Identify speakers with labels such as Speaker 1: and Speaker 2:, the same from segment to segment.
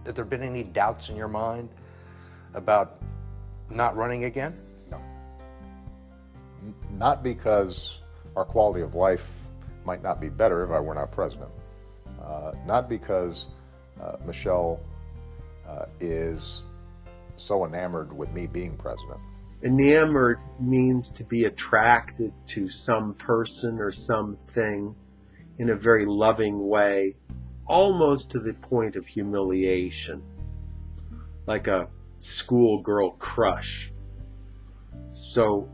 Speaker 1: Have there been any doubts in your mind about not running again?
Speaker 2: No. Not because our quality of life might not be better if I were not president. Not because Michelle is so enamored with me being president.
Speaker 3: Enamored means to be attracted to some person or something in a very loving way, almost to the point of humiliation, like a schoolgirl crush. So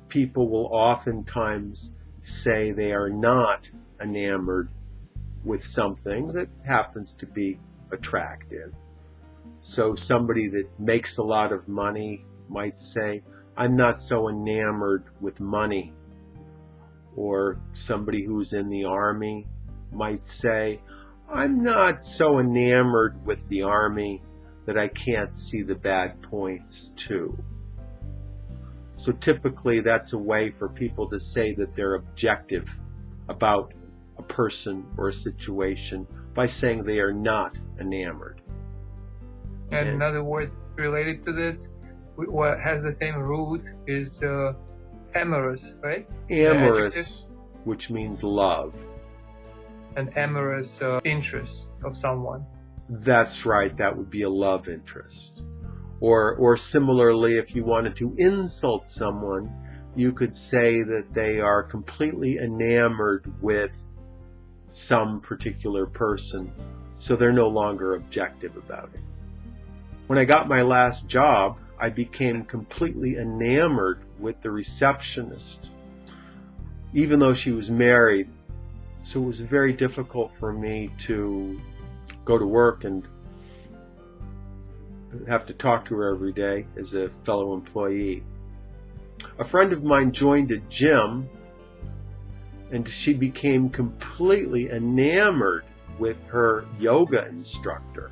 Speaker 3: people will oftentimes say they are not enamored with something that happens to be attractive. So somebody that makes a lot of money might say, I'm not so enamored with money. Or somebody who's in the army might say, I'm not so enamored with the army that I can't see the bad points too. So typically that's a way for people to say that they're objective about a person or a situation by saying they are not enamored.
Speaker 4: And another word related to this, what has the same root, is amorous, right?
Speaker 3: Amorous, which means love.
Speaker 4: An amorous interest of someone.
Speaker 3: That's right, that would be a love interest. Or similarly, if you wanted to insult someone, you could say that they are completely enamored with some particular person, so they're no longer objective about it. When I got my last job, I became completely enamored with the receptionist, even though she was married. So it was very difficult for me to go to work and have to talk to her every day as a fellow employee. A friend of mine joined a gym, and she became completely enamored with her yoga instructor,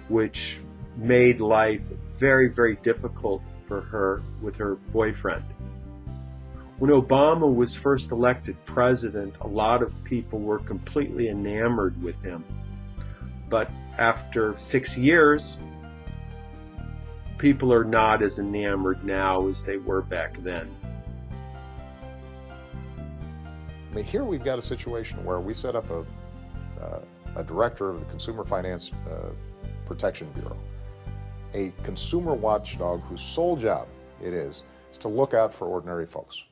Speaker 3: which made life very, very difficult for her with her boyfriend. When Obama was first elected president, a lot of people were completely enamored with him. But after 6 years, people are not as enamored now as they were back then.
Speaker 2: I mean, here we've got a situation where we set up a director of the Consumer Finance Protection Bureau, a consumer watchdog whose sole job it is to look out for ordinary folks.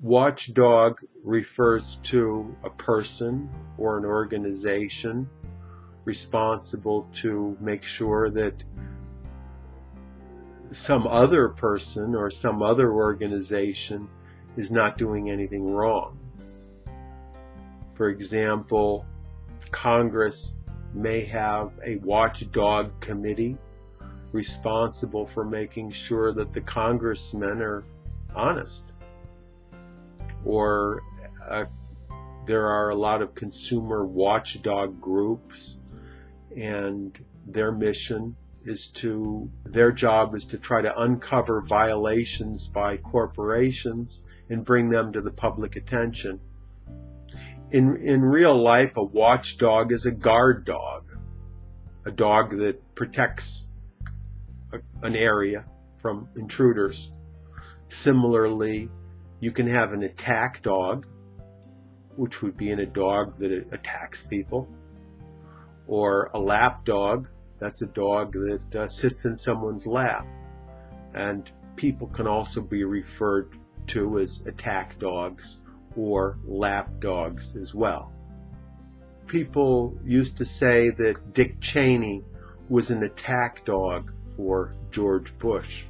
Speaker 3: Watchdog refers to a person or an organization responsible to make sure that some other person or some other organization is not doing anything wrong. For example, Congress may have a watchdog committee responsible for making sure that the congressmen are honest. Or there are a lot of consumer watchdog groups, and their mission is their job is to try to uncover violations by corporations and bring them to the public attention. In real life, a watchdog is a guard dog, a dog that protects an area from intruders. Similarly, you can have an attack dog, which would be a dog that attacks people, or a lap dog. That's a dog that sits in someone's lap. And people can also be referred to as attack dogs or lap dogs as well. People used to say that Dick Cheney was an attack dog for George Bush.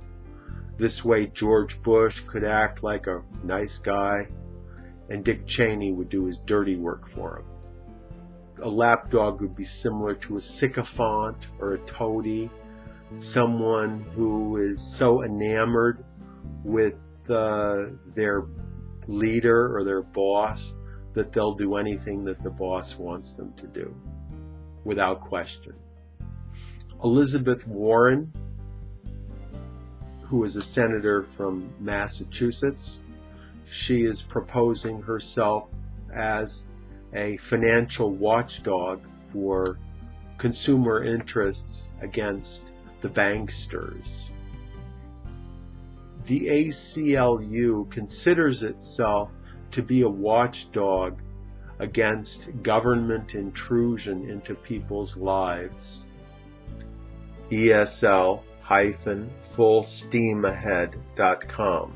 Speaker 3: This way George Bush could act like a nice guy, and Dick Cheney would do his dirty work for him. A lapdog would be similar to a sycophant or a toady, someone who is so enamored with their leader or their boss that they'll do anything that the boss wants them to do, without question. Elizabeth Warren, who is a senator from Massachusetts, she is proposing herself as a financial watchdog for consumer interests against the banksters. The ACLU considers itself to be a watchdog against government intrusion into people's lives. ESL-fullsteamahead.com